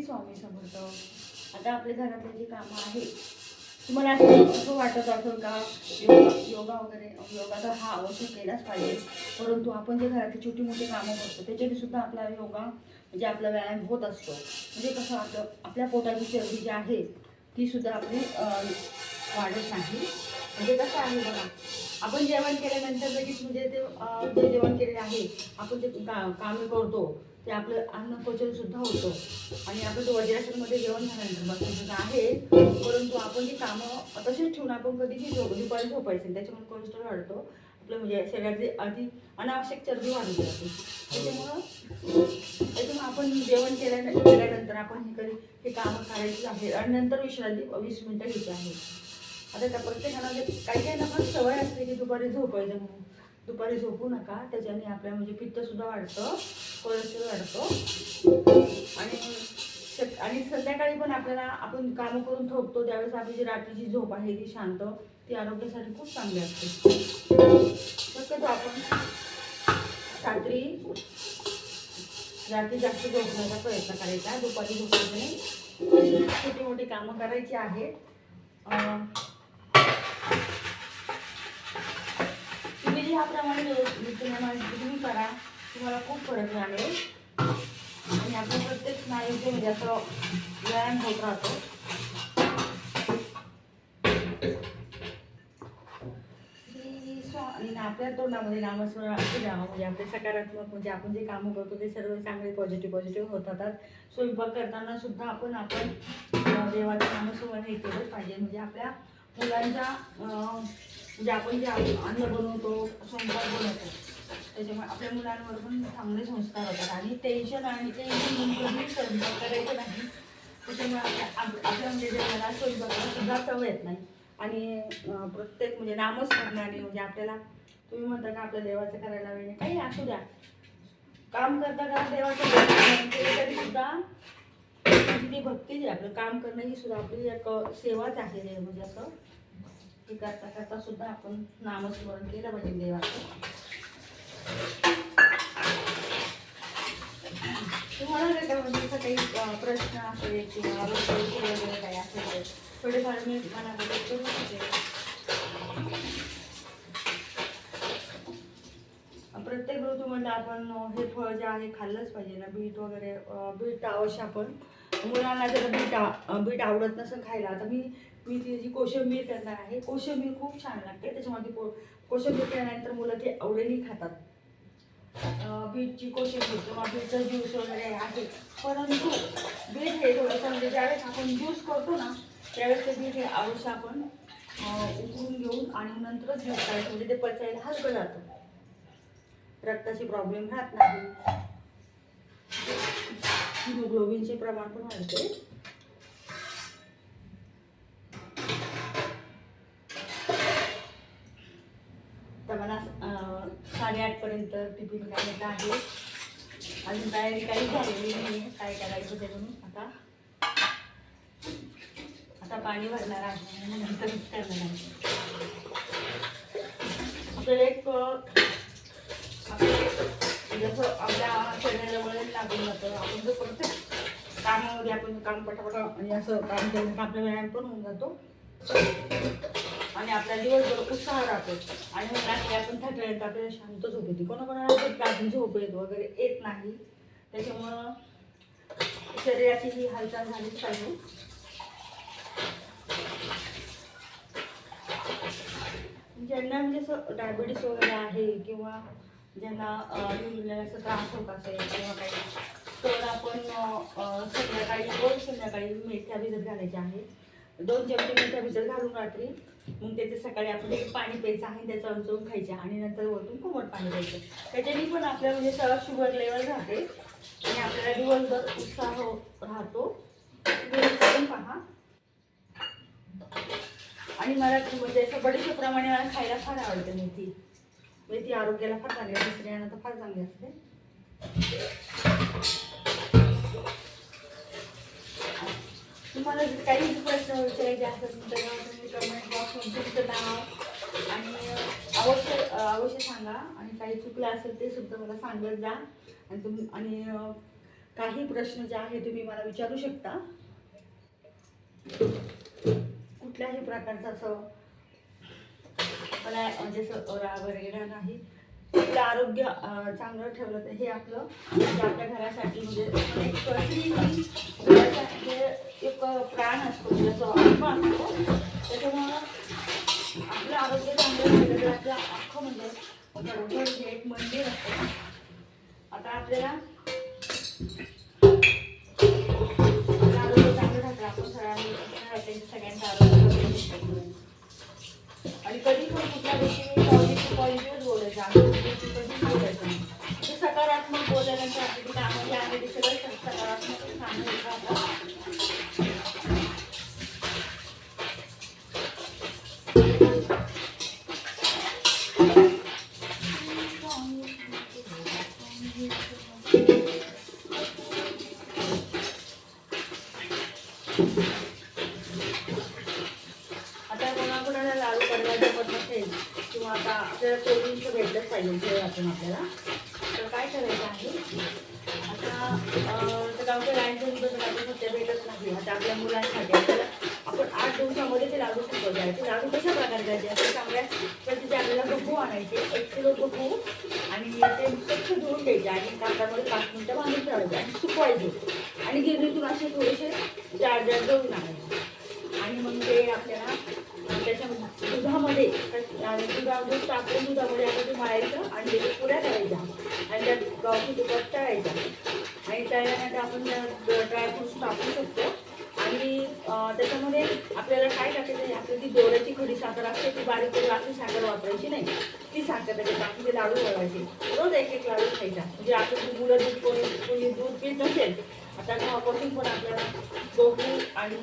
स्वामी समर्थ. आता आपल्या घरातली जी कामं आहेत, तुम्हाला असं वाटत असेल का योगा वगैरे, योगा तर हा आवश्यक केलाच पाहिजे, परंतु आपण जे घरातली छोटी मोठी कामं करतो त्याच्याने सुद्धा आपला योगा म्हणजे आपला व्यायाम होत असतो. म्हणजे कसं आपल्या पोटाची चरबी जी आहे ती सुद्धा आपली वाढत नाही. म्हणजे कसं आहे बघा, आपण जेवण केल्यानंतर लगेच म्हणजे ते जे जेवण केलेलं आहे आपण ते कामे करतो ते आपलं अन्न पचन सुद्धा होतं आणि आपलं वज्रासनमध्ये जेवण झाल्यानंतर बघा सुद्धा आहे, परंतु आपण जी कामं तसेच ठेवून आपण कधीही दुपारी झोपायचं, त्याच्यामुळे कोलेस्ट्रॉल वाढतो, आपलं म्हणजे शरीरातली आधी अनावश्यक चरबी वाढून जाते. त्याच्यामुळं आपण जेवण केल्यानंतर आपण हे कामं करायची आहे आणि नंतर विश्रांती 20 मिनिटं घ्यायची आहे. आता त्या प्रत्येकाला काही काही ना सवय असते की दुपारी झोपायचं म्हणून. दुपारी झोपू नका, त्याच्याने आपल्या म्हणजे पित्तसुद्धा वाढतं, कोलेस्ट्रॉल वाढतं आणि संध्याकाळी पण आपल्याला आपण कामं करून थोपतो त्यावेळेस आपली जी रात्रीची झोप आहे ती शांत, ती आरोग्यासाठी खूप चांगली असते. शक्यतो आपण रात्री जास्त झोपण्याचा प्रयत्न करायचा, दुपारी झोपायचं नाही. छोटी मोठी कामं करायची आहेत. तुम्ही ह्याप्रमाणे तुम्ही करा, तुम्हाला खूप फरक लागेल आणि आपल्या प्रत्येक स्नायूचे म्हणजे असं व्यायाम होत राहतो. आणि आपल्या तोंडामध्ये नामस्मरण असू द्यावं, म्हणजे आपले सकारात्मक म्हणजे आपण जे कामं करतो ते सर्व चांगले पॉझिटिव्ह होत राहतात. स्वयंपाक करताना सुद्धा आपण देवाचं नामस्मरण हे केलंच पाहिजे. म्हणजे आपल्या मुलांच्या म्हणजे आपण जे अन्न बनवतो, स्वयंपाक बनवतो, त्याच्यामुळे आपल्या मुलांवर पण चांगले संस्कार होतात आणि टेन्शन कधी स्वयंपाक करायचं नाही. त्याच्यामुळे आपल्या म्हणजे देवाला स्वयंपाकाला सुद्धा चव येत नाही आणि प्रत्येक म्हणजे नामस्मरणाने म्हणजे आपल्याला तुम्ही म्हणता का आपल्या देवाचं करायला वेळ काही असू द्या, काम करता का देवाचं तरी सुद्धा ती भक्ती जी आपलं काम करणं ही सुद्धा आपली एक सेवाच आहे. म्हणजे असं हे करता करता सुद्धा आपण नामस्मरण केलं पाहिजे देवाचं. तुम्हाला त्याच्यामध्ये काही प्रश्न असेल किंवा वगैरे काही असेल थोडेफार मी मनामध्ये करू शकते. प्रत्येक ऋतूमध्ये आपण हे फळ जे आहे खाल्लंच पाहिजे ना, बीट वगैरे. बीट अवश्य आपण मुलांना जर बीट आवडत नसेल खायला, तर मी ती जी कोशिंबीर करणार आहे, कोशिंबीर खूप छान लागते. त्याच्यामध्ये कोशिंबीर केल्यानंतर मुलं ते आवडीने खातात. बीटची कोशिंबीर किंवा बीटचा ज्यूस वगैरे आहे, परंतु बीट हे थोडंसं म्हणजे ज्यावेळेस आपण ज्यूस करतो ना त्यावेळेस ते बीट हे अवश्य आपण उकळून घेऊन आणि नंतरच ज्यूस करायचं, म्हणजे ते पचायला हलकं जातं, रक्ताची प्रॉब्लेम राहत नाही, हिमोग्लोबिनचे प्रमाण पण वाढते. तर मला 8:30 पर्यंत टिफिन करायचा आहे. अजून तयारी काही झालेली नाही, काय करायचं ते म्हणून आता पाणी भरणार आहे आणि नंतरच करणार आहे. आपल्याला एक जसं आपल्या शरीराला वळण लागून जातं, आपण जर प्रत्येक कामामध्ये आपण काम पटापट आणि असं काम केलं तर आपला व्यायाम पण होऊन जातो आणि आपला दिवसभर उत्साह राहतो. आणि मग रात्री आपण थकल्यानंतर आपल्याला शांत झोप येते. कोणाकोणाला रात्री झोप येत वगैरे येत नाही, त्याच्यामुळं शरीराची ही हालचाल झालीच पाहिजे. ज्यांना म्हणजे असं डायबिटीस वगैरे आहे किंवा ज्यांना असं त्रास होत असेल किंवा काही, तर आपण संध्याकाळी मेथ्या भिजत घालायच्या आहे. 2 चमचे मेथ्या भिजत घालून रात्री मग त्याचे सकाळी आपण पाणी प्यायचं आहे, त्याचं अंचवून खायचं आणि नंतर वरतून कोमट पाणी प्यायचं. त्याच्याने पण आपल्या म्हणजे सगळं शुगर लेवल राहते आणि आपल्याला दिवसभर उत्साह राहतो. करून पहा. आणि मला म्हणजे असं बडीशेप्रमाणे मला खायला फार आवडते मेथी आरोग्याला फार चांगली असते, स्त्रियांना तर फार चांगली असते. तुम्हाला जर काही प्रश्न विचारायचे असतील तर तुम्ही कमेंट बॉक्समध्ये तुमचं नाव आणि अवश्य सांगा आणि काही चुकलं असेल ते सुद्धा मला सांगत जा. आणि काही प्रश्न जे आहे तुम्ही मला विचारू शकता. कुठल्याही प्रकारचं असं मला म्हणजे राग वगैरे नाही. आपलं आरोग्य चांगलं ठेवलं तर हे आपलं म्हणजे आपल्या घरासाठी म्हणजे एक एक प्राण असतो, जसं आत्मा असतो. त्याच्यामुळं आपलं आरोग्य चांगलं ठेवलं तर आपलं अख्खं म्हणजे घरोघर हे एक मंदिर असतं. आता आपल्याला आरोग्य चांगलं राहतं, आपण सगळ्यांचं आरोग्य. आणि कधी पण कुठल्या गोष्टी पॉझिटिव्ह बोलायचं, कधीच बोलायचं नाही. ते सकारात्मक बोलल्यानंतर आपली कामं जे आहे ते सगळं सकारात्मक सांगून राहतात. आता कोणाकोणाला लाडू बनवायचं पण नसेल किंवा आता आपल्याला प्रोटीनचं भेटलंच पाहिजे जेव्हा आपल्याला, तर काय करायचं आहे. आता गावच्या लाईनचं सुद्धा लाडू सध्या भेटत नाही. आता आपल्या मुलांसाठी आपल्याला आपण 8 दिवसामध्ये ते लाडू शिकवले आहे. ते लाडू कशा प्रकारे द्यायचे असं चांगल्या प्रतीचे आपल्याला गहू आणायचे, 1 किलो गहू, आणि ते स्वच्छ धुवून घ्यायचे आणि कापडामध्ये 5 मिनिटं बांधून ठेवायचे आणि सुकवायचे आणि गिरणीतून असे थोडेसे जाड दळून आणायचे. आणि मग ते आपल्याला त्याच्यामध्ये दुधामध्ये दूध टाकून दुधामध्ये आपण ते मळायचं आणि त्याच्या पुऱ्या करायच्या आणि त्यात गावठी तुपात तळायच्या. आणि तळल्यानंतर आपण ड्रायफ्रूट्स टाकू शकतो. आणि त्याच्यामध्ये आपल्याला काय टाकायचं आहे, आपली ती दोऱ्याची खडी साखर असते ती बारीक करून आपली साखर वापरायची नाही, ती साखर त्याच्यात टाकून ते लाडू बनवायचे. रोज 1-1 लाडू खायचा. म्हणजे आपलं मुलं दूध कोणी दूध पीत नसेल, आता गावापासून पण आपल्याला गहू आणि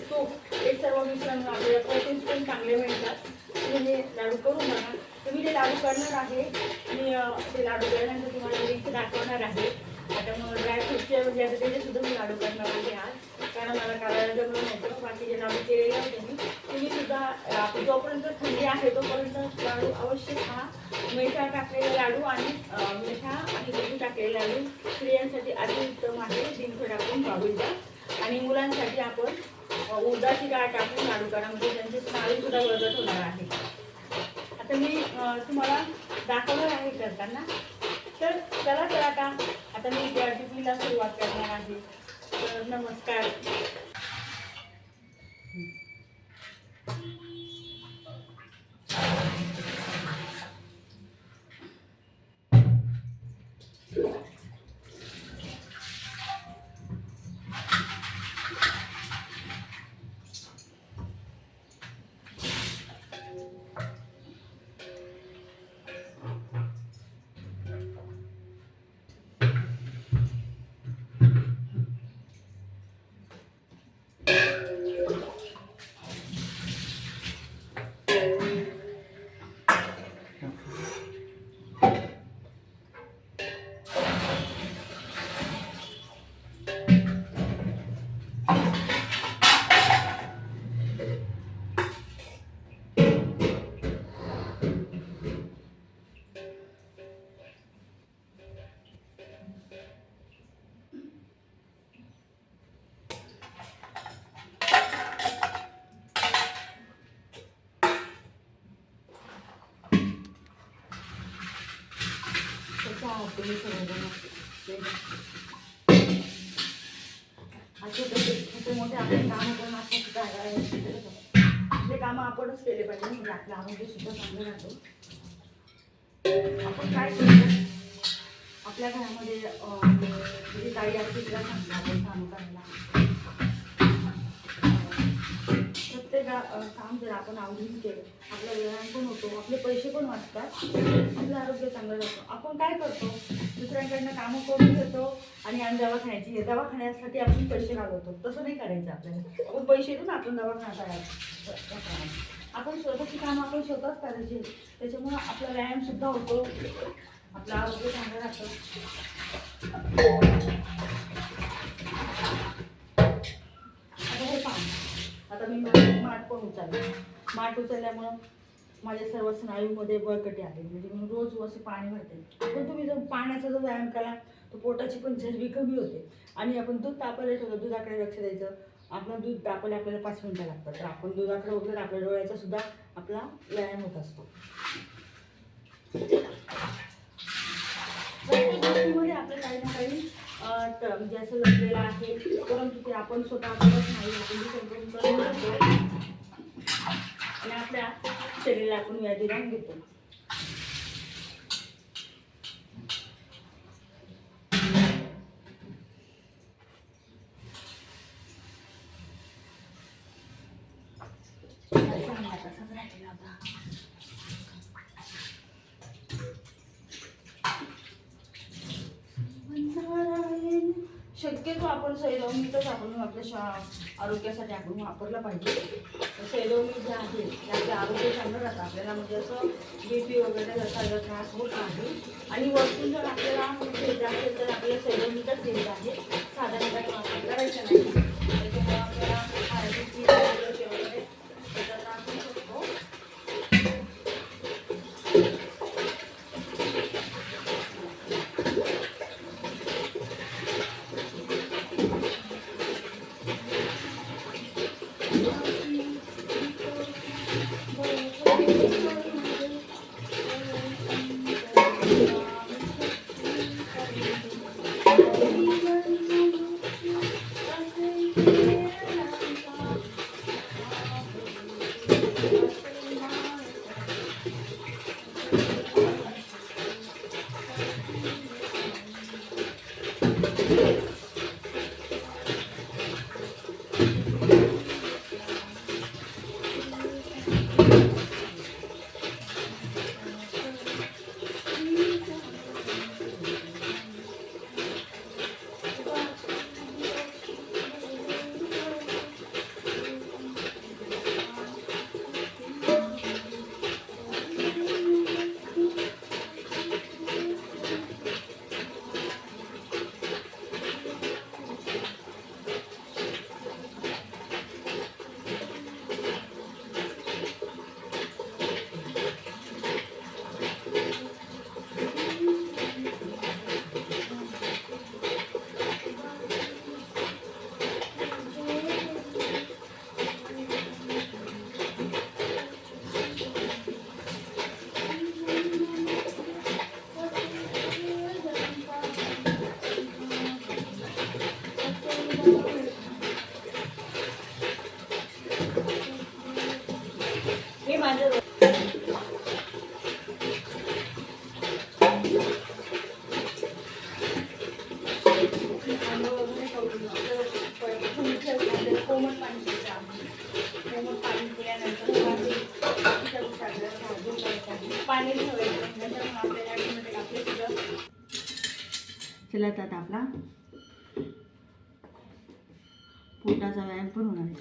तूप हे सर्व मिश्रण आपल्याला प्रोटीन्स पण चांगले मिळतात. तुम्ही हे लाडू करून बघा. तुम्ही ते लाडू करणार आहे, मी ते लाडू केल्यानंतर तुम्हाला लिंक दाखवणार आहे. आता मग ड्रायफ्रूटचे म्हणजे आता त्याचे मी लाडू करणार आहे आज, कारण मला काढायला जमलं नव्हतं. बाकीचे लाडू केलेले होते मी. तुम्ही सुद्धा जोपर्यंत थंडी आहे तोपर्यंत लाडू अवश्य खा. मेठा टाकलेले लाडू आणि मेठा आणि गहू टाकलेले लाडू स्त्रियांसाठी अतिउत्तम आहे. डिंक टाकून बाबूचा. आणि मुलांसाठी आपण उडदाची डाळ टाकून लाडू करा, म्हणजे त्यांचे स्नायू सुद्धा बळकट होणार आहे. आता मी तुम्हाला दाखवणार आहे करताना. तर चला तर आता मी टिफिनला सुरुवात करणार आहे. तर नमस्कार. छोटे मोठे आपले कामं करून आपले कामं आपणच केले पाहिजे, म्हणजे आपलं आरोग्य सुद्धा चांगलं राहतो. आपण काय करतो, आपल्या घरामध्ये जी ताई असते तिला सांगतो आपण काम करायला. प्रत्येक काम जर आपण आवडून केलं, आपला व्यायाम पण होतो, आपले पैसे पण वाचतात, आपलं आरोग्य चांगलं राहतं. आपण काय करतो, दुसऱ्यांकडनं कामं करून घेतो आणि दवाखान्यासाठी आपण पैसे घालवतो. तसं नाही करायचं आपल्याला. आपण पैसे देऊन आपण दवाखाना तयार. आपण स्वतःची कामं आपण स्वतःच करायची. त्याच्यामुळं आपला व्यायाम सुद्धा होतो, आपलं आरोग्य चांगलं राहतं. आता हे पहा, आता मी माठ पण उचलले. माठ उचलल्यामुळं माझ्या सर्व स्नायूमध्ये बळकटी आली. म्हणजे मी रोज असं पाणी भरते. पण तुम्ही जर पाण्याचा जो व्यायाम केला, तर पोटाची पण चरबी कमी होते. आणि आपण दूध तापायला ठेवतो, दुधाकडे लक्ष द्यायचं. आपलं दूध तापायला आपल्याला 5 मिनिटं लागतात, तर आपण दुधाकडे बघलं आपल्या डोळ्याचा सुद्धा आपला व्यायाम होत असतो. प्रत्येक गोष्टीमध्ये आपलं काही ना काही म्हणजे असं लढलेलं आहे, परंतु ते आपण स्वतः करत नाही, आपण दुसऱ्यांकडून करून घेतो आणि आपल्या शरीराला आपण व्याधी लावून घेतो. शक्यतो आपण सैरवणीतच आपण आपल्या आरोग्यासाठी आपण वापरलं पाहिजे. सैरवणी जे आहे ते आपलं आरोग्य चांगलं राहतं, आपल्याला म्हणजे असं BP वगैरे त्याचा त्रास होत नाही. आणि वरतून जर आपल्याला घ्यायचं असेल तर आपल्याला सैरवणीतच घ्यायचं आहे, साधारण काही वापर करायचा नाही. त्याच्यामुळे आपल्याला वगैरे त्याचा त्रास होऊ शकतो. हे माझं कोमट पाणी प्यायचं. कोमट पाणी पिल्यानंतर पाणी ठेवायचं, नंतर आपल्याला ऑटोमॅटिक आपले सगळं चला. आता आपला पोटाचा व्यायाम पण होणार आहे.